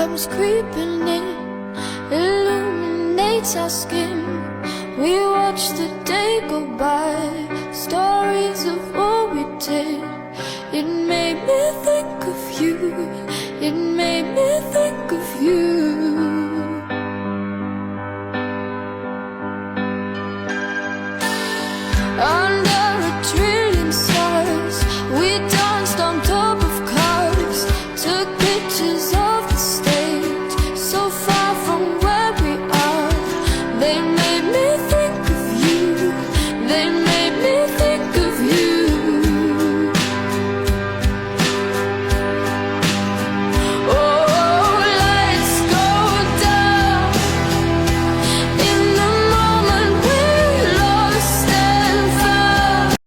comes creeping in, illuminates our skin. We watch the day go by, stories of what we did. It made me think of you, it made me think of you.